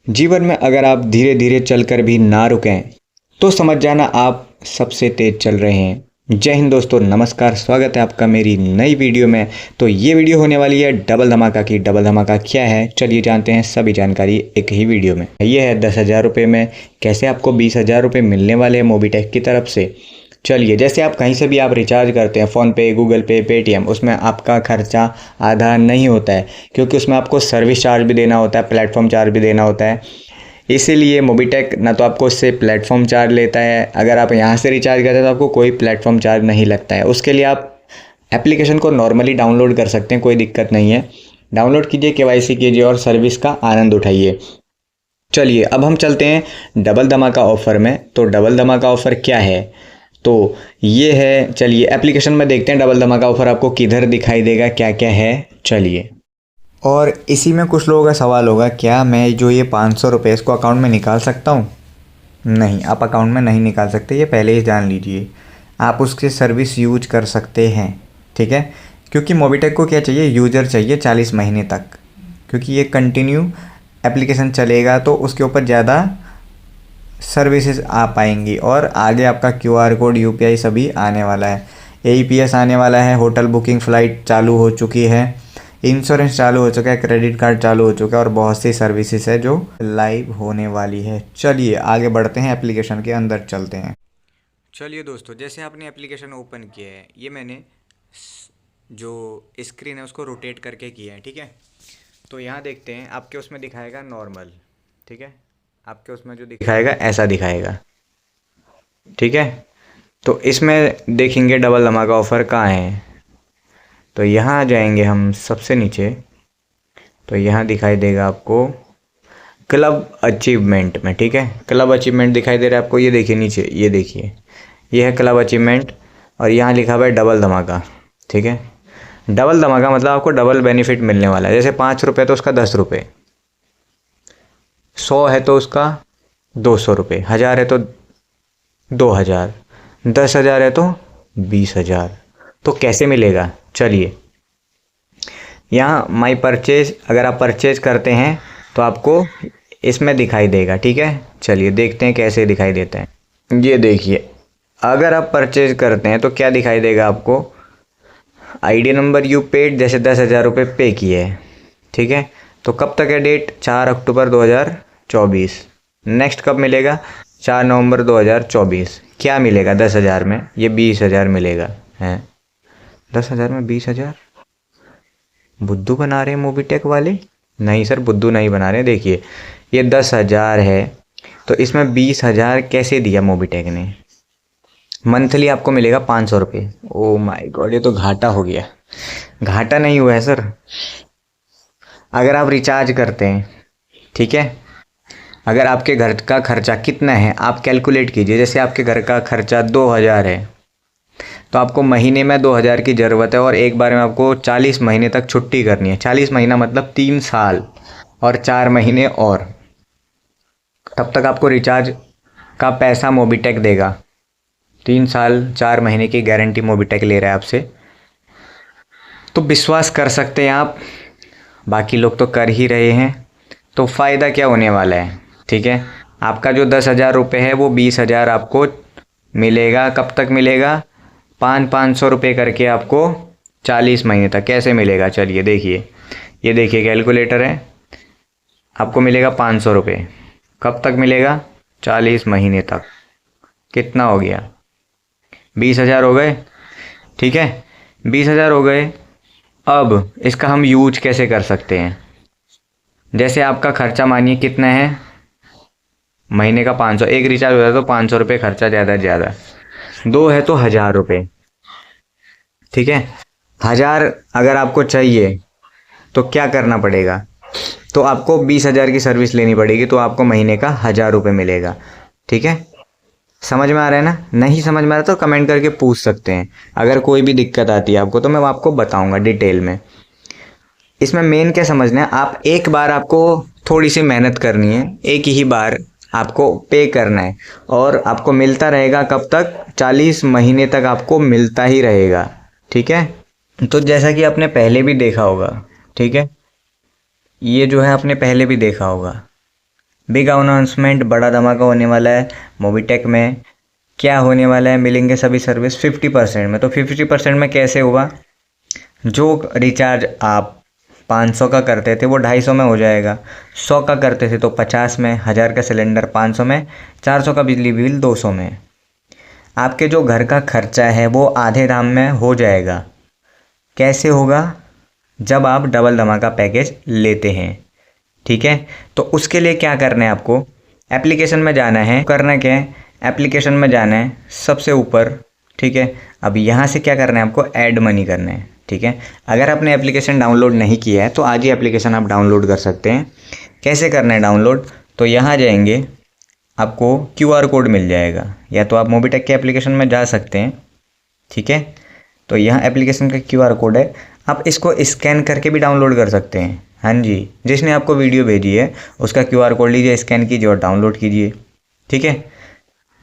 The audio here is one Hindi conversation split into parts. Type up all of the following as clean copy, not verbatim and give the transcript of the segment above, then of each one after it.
जीवन में अगर आप धीरे धीरे चलकर भी ना रुकें तो समझ जाना आप सबसे तेज चल रहे हैं। जय हिंद दोस्तों, नमस्कार, स्वागत है आपका मेरी नई वीडियो में। तो ये वीडियो होने वाली है डबल धमाका की। डबल धमाका क्या है, चलिए जानते हैं सभी जानकारी एक ही वीडियो में। ये है 10,000 रुपये में कैसे आपको 20,000 रुपये मिलने वाले हैं मोबीटेक की तरफ से। चलिए, जैसे आप कहीं से भी आप रिचार्ज करते हैं, फ़ोनपे, गूगल पे, पेटीएम, उसमें आपका खर्चा आधा नहीं होता है, क्योंकि उसमें आपको सर्विस चार्ज भी देना होता है, प्लेटफॉर्म चार्ज भी देना होता है। इसीलिए मोबीटेक ना तो आपको उससे प्लेटफॉर्म चार्ज लेता है, अगर आप यहाँ से रिचार्ज करते हैं तो आपको कोई प्लेटफॉर्म चार्ज नहीं लगता है। उसके लिए आप एप्लीकेशन को नॉर्मली डाउनलोड कर सकते हैं, कोई दिक्कत नहीं है। डाउनलोड कीजिए, केवाईसी कीजिए और सर्विस का आनंद उठाइए। चलिए, अब हम चलते हैं डबल धमाका ऑफ़र में। तो डबल धमाका ऑफ़र क्या है, तो ये है, चलिए एप्लीकेशन में देखते हैं डबल धमाका ऑफ़र आपको किधर दिखाई देगा, क्या क्या है। चलिए, और इसी में कुछ लोगों का सवाल होगा, क्या मैं जो ये 500 रुपये इसको अकाउंट में निकाल सकता हूँ? नहीं, आप अकाउंट में नहीं निकाल सकते, ये पहले ही जान लीजिए। आप उसकी सर्विस यूज कर सकते हैं, ठीक है, क्योंकि मोबीटेक को क्या चाहिए, यूज़र चाहिए 40 महीने तक, क्योंकि ये कंटिन्यू एप्लीकेशन चलेगा तो उसके ऊपर ज़्यादा सर्विसेज आ पाएंगी। और आगे आपका QR कोड, UPI सभी आने वाला है, AEPS आने वाला है, होटल बुकिंग, फ़्लाइट चालू हो चुकी है, इंश्योरेंस चालू हो चुका है, क्रेडिट कार्ड चालू हो चुका है और बहुत सी सर्विसेज है जो लाइव होने वाली है। चलिए आगे बढ़ते हैं, एप्लीकेशन के अंदर चलते हैं। चलिए दोस्तों, जैसे आपने एप्लीकेशन ओपन किया है, ये मैंने जो स्क्रीन है उसको रोटेट करके किया है, ठीक है। तो यहाँ देखते हैं, आपके उसमें दिखाएगा नॉर्मल, ठीक है, आपके उसमें जो दिखाएगा ऐसा दिखाएगा, ठीक है। तो इसमें देखेंगे डबल धमाका ऑफ़र कहाँ है, तो यहाँ आ जाएंगे हम सबसे नीचे, तो यहाँ दिखाई देगा आपको क्लब अचीवमेंट में, ठीक है। क्लब अचीवमेंट दिखाई दे रहा है आपको, ये देखिए नीचे, ये देखिए, ये है क्लब अचीवमेंट और यहाँ लिखा हुआ है डबल धमाका, ठीक है। डबल धमाका मतलब आपको डबल बेनिफिट मिलने वाला है। जैसे 5 रुपये तो उसका 10 रुपये, 100 है तो उसका 200 रुपये, 1000 है तो 2000, 10,000 है तो 20,000। तो कैसे मिलेगा, चलिए यहाँ माई परचेज, अगर आप परचेज करते हैं तो आपको इसमें दिखाई देगा, ठीक है। चलिए देखते हैं कैसे दिखाई देता है। ये देखिए, अगर आप परचेज करते हैं तो क्या दिखाई देगा आपको, ID नंबर यू पेड, जैसे 10,000 रुपये पे किए हैं, ठीक है। तो कब तक है डेट, 4 अक्टूबर 2024। नेक्स्ट कब मिलेगा, 4 नवंबर 2024। क्या मिलेगा 10,000 में, ये 20,000 मिलेगा है। 10,000 में 20,000, बुद्धू बना रहे हैं मोबीटेक वाले? नहीं सर, बुद्धू नहीं बना रहे। देखिए ये 10,000 है, तो इसमें 20,000 कैसे दिया मोबीटेक ने। मंथली आपको मिलेगा 500 रुपये। ओ माय गॉड, ये तो घाटा हो गया। घाटा नहीं हुआ है सर, अगर आप रिचार्ज करते हैं, ठीक है, अगर आपके घर का खर्चा कितना है आप कैलकुलेट कीजिए। जैसे आपके घर का खर्चा 2,000 है, तो आपको महीने में 2,000 की ज़रूरत है और एक बार में आपको 40 महीने तक छुट्टी करनी है। 40 महीना मतलब 3 साल और 4 महीने और, तब तक आपको रिचार्ज का पैसा मोबीटेक देगा। 3 साल 4 महीने की गारंटी मोबीटेक ले रहा है आपसे, तो विश्वास कर सकते हैं आप। बाकी लोग तो कर ही रहे हैं, तो फ़ायदा क्या होने वाला है, ठीक है। आपका जो 10,000 रुपये है वो 20,000 आपको मिलेगा। कब तक मिलेगा, 500 रुपये करके आपको 40 महीने तक। कैसे मिलेगा, चलिए देखिए, ये देखिए कैलकुलेटर है, आपको मिलेगा 500 रुपये। कब तक मिलेगा, 40 महीने तक। कितना हो गया, 20,000 हो गए, ठीक है, 20,000 हो गए। अब इसका हम यूज कैसे कर सकते हैं। जैसे आपका खर्चा मानिए कितना है, महीने का 500, एक रिचार्ज होता है तो 500 रुपये खर्चा, ज़्यादा से ज़्यादा। 2 है तो 1,000 रुपये, ठीक है। 1,000 अगर आपको चाहिए तो क्या करना पड़ेगा, तो आपको 20,000 की सर्विस लेनी पड़ेगी, तो आपको महीने का 1,000 रुपये मिलेगा, ठीक है। समझ में आ रहा है ना, नहीं समझ में आ रहा तो कमेंट करके पूछ सकते हैं। अगर कोई भी दिक्कत आती है आपको तो मैं आपको बताऊंगा डिटेल में। इसमें मेन क्या समझना है, आप एक बार आपको थोड़ी सी मेहनत करनी है, एक ही बार आपको पे करना है और आपको मिलता रहेगा। कब तक, 40 महीने तक आपको मिलता ही रहेगा, ठीक है। तो जैसा कि आपने पहले भी देखा होगा, ठीक है, ये जो है आपने पहले भी देखा होगा, बिग अनाउंसमेंट, बड़ा धमाका होने वाला है मोबीटेक में। क्या होने वाला है, मिलेंगे सभी सर्विस 50% में। तो 50% में कैसे होगा, जो रिचार्ज आप 500 का करते थे वो 250 में हो जाएगा, 100 का करते थे तो 50 में, 1000 का सिलेंडर 500 में, 400 का बिजली बिल 200 में। आपके जो घर का खर्चा है वो आधे दाम में हो जाएगा। कैसे होगा, जब आप डबल धमाका पैकेज लेते हैं। ठीक है, तो उसके लिए क्या करना है, आपको एप्लीकेशन में जाना है। करना क्या है, एप्लीकेशन में जाना है सबसे ऊपर। ठीक है, अब यहाँ से क्या करना है, आपको ऐड मनी करना है। ठीक है, अगर आपने एप्लीकेशन डाउनलोड नहीं किया है तो आज ही एप्लीकेशन आप डाउनलोड कर सकते हैं। कैसे करना है डाउनलोड, तो यहाँ जाएंगे, आपको QR कोड मिल जाएगा, या तो आप मोबीटेक के एप्लीकेशन में जा सकते हैं। ठीक है, तो यहाँ एप्लीकेशन का QR कोड है, आप इसको स्कैन करके भी डाउनलोड कर सकते हैं। हाँ जी, जिसने आपको वीडियो भेजी है उसका QR कोड लीजिए, स्कैन कीजिए और डाउनलोड कीजिए। ठीक है,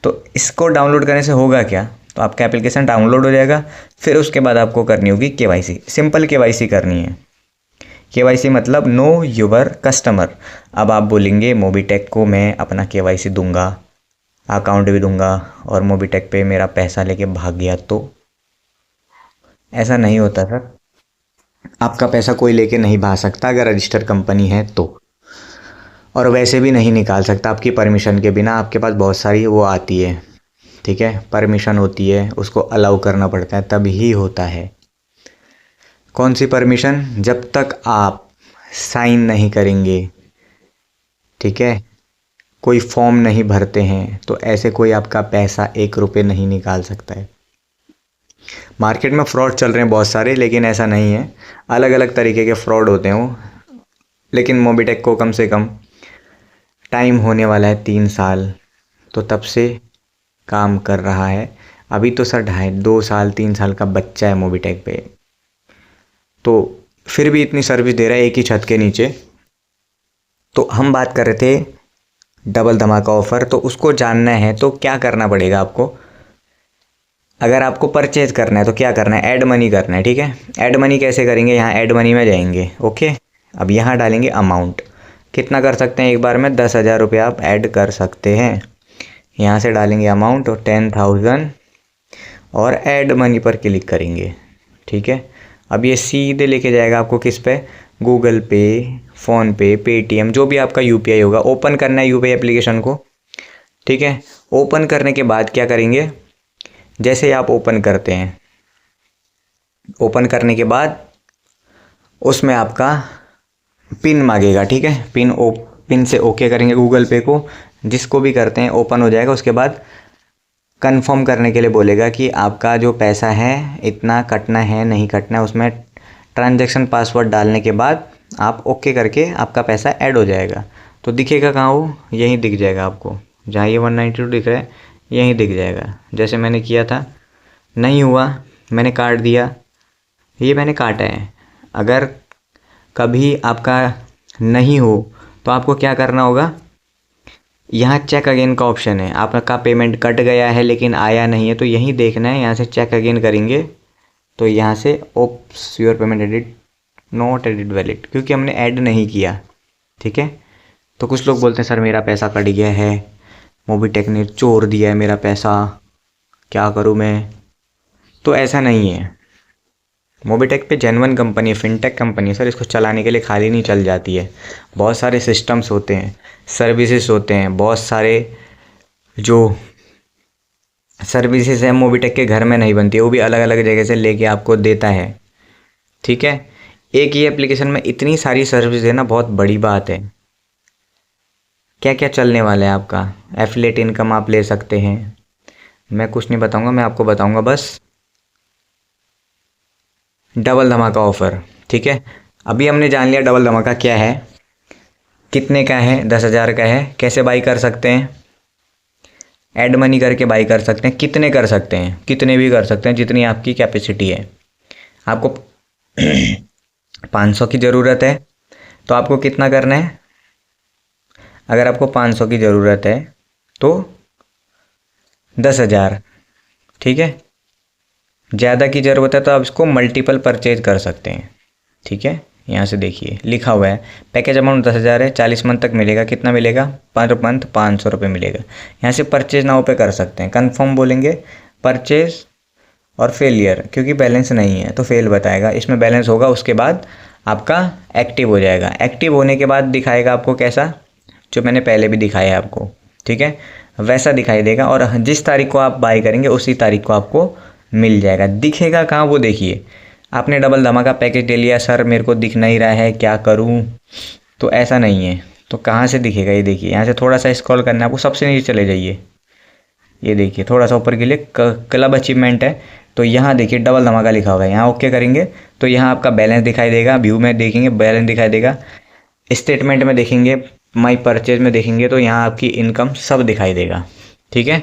तो इसको डाउनलोड करने से होगा क्या, तो आपका एप्लीकेशन डाउनलोड हो जाएगा। फिर उसके बाद आपको करनी होगी KYC, सिंपल KYC करनी है। KYC मतलब नो योर कस्टमर। अब आप बोलेंगे मोबीटेक को मैं अपना KYC दूंगा, अकाउंट भी दूंगा और मोबीटेक पे मेरा पैसा लेके भाग गया, तो ऐसा नहीं होता सर। आपका पैसा कोई लेके नहीं भाग सकता अगर रजिस्टर्ड कंपनी है तो, और वैसे भी नहीं निकाल सकता आपकी परमिशन के बिना। आपके पास बहुत सारी वो आती है, ठीक है, परमिशन होती है, उसको अलाउ करना पड़ता है तब ही होता है। कौन सी परमिशन, जब तक आप साइन नहीं करेंगे, ठीक है, कोई फॉर्म नहीं भरते हैं, तो ऐसे कोई आपका पैसा 1 रुपये नहीं निकाल सकता है। मार्केट में फ्रॉड चल रहे हैं बहुत सारे, लेकिन ऐसा नहीं है, अलग अलग तरीके के फ्रॉड होते हैं वो। लेकिन मोबीटेक को कम से कम टाइम होने वाला है 3 साल, तो तब से काम कर रहा है। अभी तो सर 2 साल 3 साल का बच्चा है मोबीटेक पे, तो फिर भी इतनी सर्विस दे रहा है एक ही छत के नीचे। तो हम बात कर रहे थे डबल धमाका ऑफ़र, तो उसको जानना है तो क्या करना पड़ेगा आपको। अगर आपको परचेज करना है तो क्या करना है, ऐड मनी करना है। ठीक है, ऐड मनी कैसे करेंगे, यहाँ ऐड मनी में जाएंगे। ओके, अब यहाँ डालेंगे अमाउंट, कितना कर सकते हैं एक बार में, 10,000 रुपये आप ऐड कर सकते हैं। यहाँ से डालेंगे अमाउंट और 10,000 और ऐड मनी पर क्लिक करेंगे। ठीक है, अब ये सीधे लेके जाएगा आपको किस पे, गूगल पे, फ़ोनपे, पेटीएम, जो भी आपका UPI होगा। ओपन करना है UPI एप्लीकेशन को। ठीक है, ओपन करने के बाद क्या करेंगे, जैसे ही आप ओपन करते हैं, ओपन करने के बाद उसमें आपका पिन मांगेगा। ठीक है, पिन से ओके करेंगे गूगल पे को, जिसको भी करते हैं ओपन हो जाएगा। उसके बाद कंफर्म करने के लिए बोलेगा कि आपका जो पैसा है इतना कटना है नहीं कटना है। उसमें ट्रांजैक्शन पासवर्ड डालने के बाद आप ओके करके आपका पैसा ऐड हो जाएगा। तो दिखेगा कहाँ वो, यहीं दिख जाएगा आपको, जहाँ ये 192 दिख रहा है यहीं दिख जाएगा। जैसे मैंने किया था, नहीं हुआ, मैंने काट दिया, ये मैंने काटा है। अगर कभी आपका नहीं हो तो आपको क्या करना होगा, यहाँ चेक अगेन का ऑप्शन है, आपका पेमेंट कट गया है लेकिन आया नहीं है तो यहीं देखना है। यहाँ से चेक अगेन करेंगे तो यहाँ से oops your payment edit not edit valid, क्योंकि हमने ऐड नहीं किया। ठीक है, तो कुछ लोग बोलते हैं सर मेरा पैसा कट गया है, मोबीटेक ने चोर दिया है मेरा पैसा, क्या करूँ मैं। तो ऐसा नहीं है, मोबीटेक पे जेन्युइन कंपनी, फिनटेक कंपनी है सर। इसको चलाने के लिए खाली नहीं चल जाती है, बहुत सारे सिस्टम्स होते हैं, सर्विसेज होते हैं, बहुत सारे जो सर्विसेज हैं मोबीटेक के घर में नहीं बनती है, वो भी अलग अलग जगह से लेके आपको देता है। ठीक है, एक ही एप्लीकेशन में इतनी सारी सर्विस देना बहुत बड़ी बात है। क्या क्या चलने वाला है आपका, एफिलिएट इनकम आप ले सकते हैं। मैं कुछ नहीं बताऊंगा, मैं आपको बताऊंगा बस डबल धमाका ऑफ़र। ठीक है, अभी हमने जान लिया डबल धमाका क्या है, कितने का है, 10,000 का है, कैसे बाई कर सकते हैं, ऐड मनी करके बाई कर सकते हैं, कितने कर सकते हैं, कितने भी कर सकते हैं, जितनी आपकी कैपेसिटी है। आपको 500 की ज़रूरत है तो आपको कितना करना है, अगर आपको 500 की ज़रूरत है तो 10,000। ठीक है, ज़्यादा की ज़रूरत है तो आप इसको मल्टीपल परचेज कर सकते हैं। ठीक है, यहाँ से देखिए लिखा हुआ है पैकेज अमाउंट 10,000 है, 40 मंथ तक मिलेगा। कितना मिलेगा? पर मंथ 500 रुपये मिलेगा। यहाँ से परचेज नाउ पे कर सकते हैं, कन्फर्म बोलेंगे, परचेज और फेलियर, क्योंकि बैलेंस नहीं है तो फेल बताएगा। इसमें बैलेंस होगा, उसके बाद आपका एक्टिव हो जाएगा। एक्टिव होने के बाद दिखाएगा आपको कैसा, जो मैंने पहले भी दिखाया है आपको, ठीक है, वैसा दिखाई देगा। और जिस तारीख को आप बाय करेंगे उसी तारीख को आपको मिल जाएगा। दिखेगा कहाँ, वो देखिए। आपने डबल धमाका पैकेज ले लिया, सर मेरे को दिख नहीं रहा है, क्या करूँ? तो ऐसा नहीं है, तो कहाँ से दिखेगा? ये देखिए, यहाँ से थोड़ा सा स्क्रॉल करना है आपको, सबसे नीचे चले जाइए। ये देखिए थोड़ा सा ऊपर के लिए क्लब अचीवमेंट है, तो यहाँ देखिए डबल धमाका लिखा हुआ है। यहाँ ओके करेंगे तो यहाँ आपका बैलेंस दिखाई देगा। व्यू में देखेंगे बैलेंस दिखाई देगा, स्टेटमेंट में देखेंगे, माई परचेज में देखेंगे तो यहाँ आपकी इनकम सब दिखाई देगा, ठीक है।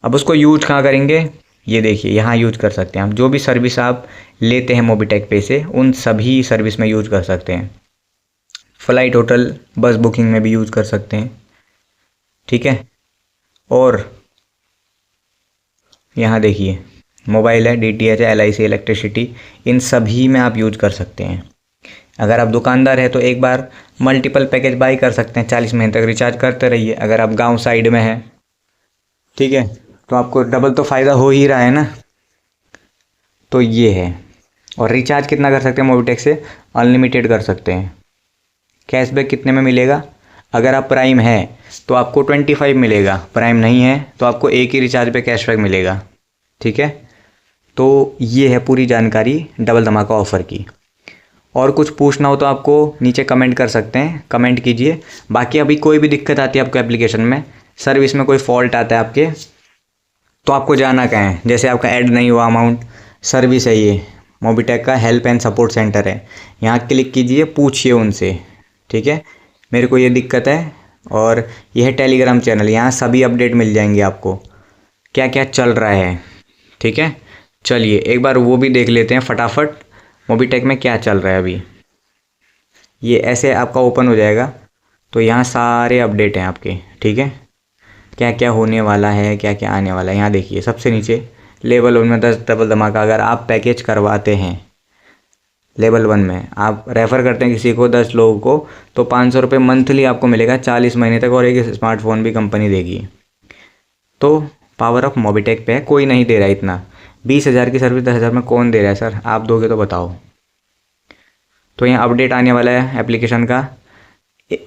अब उसको यूज कहाँ करेंगे? ये देखिए यहाँ यूज कर सकते हैं आप। जो भी सर्विस आप लेते हैं मोबीटेक पे से, उन सभी सर्विस में यूज कर सकते हैं। फ्लाइट, होटल, बस बुकिंग में भी यूज कर सकते हैं, ठीक है। और यहाँ देखिए मोबाइल है, DTH है, LIC, इलेक्ट्रिसिटी, इन सभी में आप यूज कर सकते हैं। अगर आप दुकानदार है तो एक बार मल्टीपल पैकेज बाई कर सकते हैं, 40 महीने तक रिचार्ज करते रहिए। अगर आप गांव साइड में हैं, ठीक है, तो आपको डबल तो फ़ायदा हो ही रहा है ना। तो ये है। और रिचार्ज कितना कर सकते हैं मोबीटेक से? अनलिमिटेड कर सकते हैं। कैशबैक कितने में मिलेगा? अगर आप प्राइम है तो आपको 25 मिलेगा, प्राइम नहीं है तो आपको एक ही रिचार्ज पे कैशबैक मिलेगा, ठीक है। तो ये है पूरी जानकारी डबल धमाका ऑफ़र की। और कुछ पूछना हो तो आपको नीचे कमेंट कर सकते हैं, कमेंट कीजिए। बाकी अभी कोई भी दिक्कत आती है आपको एप्लीकेशन में, सर्विस में कोई फॉल्ट आता है आपके, तो आपको जाना कहाँ है? जैसे आपका ऐड नहीं हुआ अमाउंट, सर्विस है ये, मोबीटेक का हेल्प एंड सपोर्ट सेंटर है, यहाँ क्लिक कीजिए, पूछिए उनसे, ठीक है, मेरे को ये दिक्कत है। और यह है टेलीग्राम चैनल, यहाँ सभी अपडेट मिल जाएंगे आपको, क्या क्या चल रहा है, ठीक है। चलिए एक बार वो भी देख लेते हैं फटाफट, मोबीटेक में क्या चल रहा है अभी। ये ऐसे आपका ओपन हो जाएगा, तो यहाँ सारे अपडेट हैं आपके, ठीक है, क्या क्या होने वाला है, क्या क्या आने वाला है। यहाँ देखिए सबसे नीचे लेवल 1 में 10 डबल धमाका, अगर आप पैकेज करवाते हैं लेवल 1 में, आप रेफ़र करते हैं किसी को, 10 लोगों को, तो 500 रुपये मंथली आपको मिलेगा 40 महीने तक, और एक स्मार्टफोन भी कंपनी देगी। तो पावर ऑफ मोबीटेक पे है, कोई नहीं दे रहा है इतना। 20,000 की सर्विस 10,000 में कौन दे रहा है सर? आप दोगे तो बताओ। तो यहाँ अपडेट आने वाला है एप्लीकेशन का।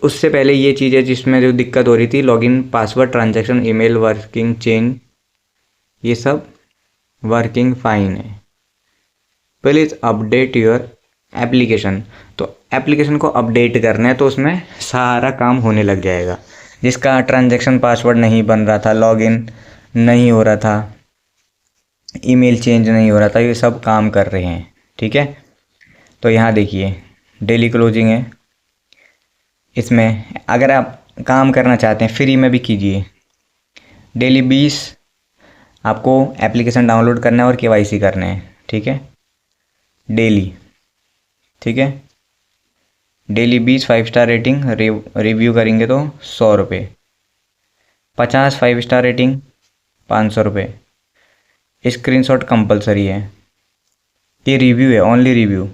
उससे पहले ये चीज़ें जिसमें जो दिक्कत हो रही थी, login, password, transaction, email working, chain, ये सब वर्किंग फाइन है। Please update your application. तो एप्लीकेशन को अपडेट करना है तो उसमें सारा काम होने लग जाएगा। जिसका ट्रांजैक्शन पासवर्ड नहीं बन रहा था, लॉगिन नहीं हो रहा था, ईमेल चेंज नहीं हो रहा था, ये सब काम कर रहे हैं, ठीक है। तो यहाँ देखिए डेली क्लोजिंग है, इसमें अगर आप काम करना चाहते हैं फ्री में भी कीजिए। डेली 20 आपको एप्लीकेशन डाउनलोड करना है और KYC करना है, ठीक है, डेली, ठीक है। डेली 20 5 स्टार रेटिंग, रिव्यू करेंगे तो 100 रुपये, 50 5 स्टार रेटिंग 500 रुपये। स्क्रीनशॉट कंपलसरी है, ये रिव्यू है, ओनली रिव्यू।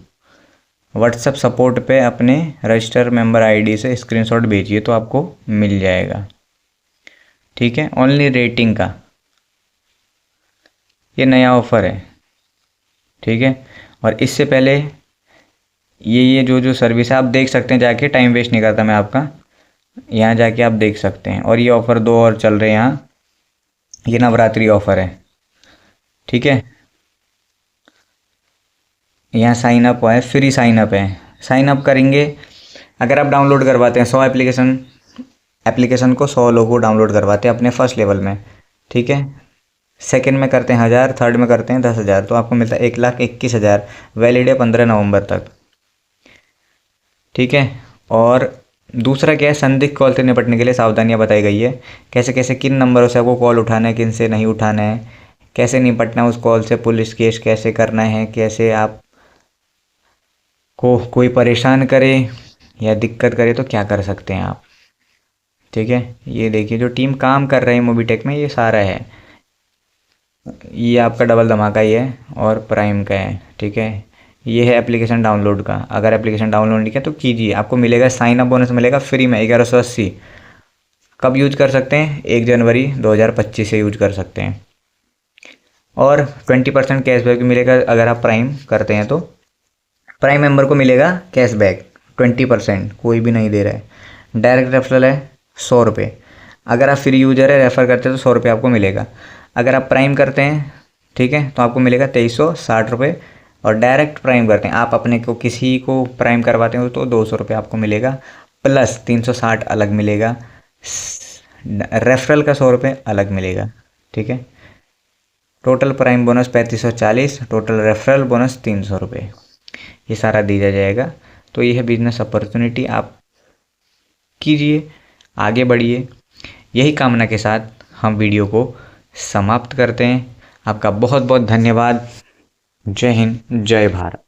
व्हाट्सएप सपोर्ट पे अपने रजिस्टर मेंबर ID से स्क्रीनशॉट भेजिए तो आपको मिल जाएगा, ठीक है। ओनली रेटिंग का ये नया ऑफ़र है, ठीक है। और इससे पहले ये जो सर्विस है आप देख सकते हैं जाके, टाइम वेस्ट नहीं करता मैं आपका, यहाँ जाके आप देख सकते हैं। और ये ऑफ़र 2 और चल रहे हैं यहाँ, ये नवरात्रि ऑफ़र है, ठीक है। यहाँ साइन अप है, फ्री साइन अप है। साइन अप करेंगे, अगर आप डाउनलोड करवाते हैं 100 एप्लीकेशन को 100 लोगों डाउनलोड करवाते हैं अपने फर्स्ट लेवल में, ठीक है। सेकंड में करते हैं 1000, थर्ड में करते हैं 10,000, तो आपको मिलता है 1,21,000। वैलिड है 15 नवंबर तक, ठीक है। और दूसरा क्या है, संदिग्ध कॉल से निपटने के लिए सावधानियां बताई गई है। कैसे कैसे किन नंबरों से आपको कॉल उठाना है, किन से नहीं उठाना है, कैसे निपटना है उस कॉल से, पुलिस केस कैसे करना है, कैसे आप को कोई परेशान करे या दिक्कत करे तो क्या कर सकते हैं आप, ठीक है। ये देखिए जो टीम काम कर रही है मोबीटेक में, ये सारा है। ये आपका डबल धमाका ही है और प्राइम का है, ठीक है। ये है एप्लीकेशन डाउनलोड का। अगर एप्लीकेशन डाउनलोड नहीं किया तो कीजिए, आपको मिलेगा साइन अप बोनस मिलेगा फ्री में 1180। कब यूज कर सकते हैं? 1 जनवरी 2025 से यूज कर सकते हैं। और 20% कैशबैक भी मिलेगा अगर आप प्राइम करते हैं तो। प्राइम मेंबर को मिलेगा कैशबैक 20%, कोई भी नहीं दे रहा है। डायरेक्ट रेफरल है 100 रुपये। अगर आप फ्री यूजर है, रेफ़र करते हैं तो 100 रुपये आपको मिलेगा। अगर आप प्राइम करते हैं, ठीक है, तो आपको मिलेगा 2360 रुपये। और डायरेक्ट प्राइम करते हैं, आप अपने को किसी को प्राइम करवाते हो तो 200 रुपये आपको मिलेगा, प्लस 360 अलग मिलेगा, रेफरल का 100 रुपये अलग मिलेगा। ठीक है, total prime bonus 3540, total referral bonus 300 रुपये, ये सारा दिया जाएगा। तो ये है बिजनेस अपॉर्चुनिटी, आप कीजिए, आगे बढ़िए। यही कामना के साथ हम वीडियो को समाप्त करते हैं। आपका बहुत बहुत धन्यवाद। जय हिंद, जय भारत।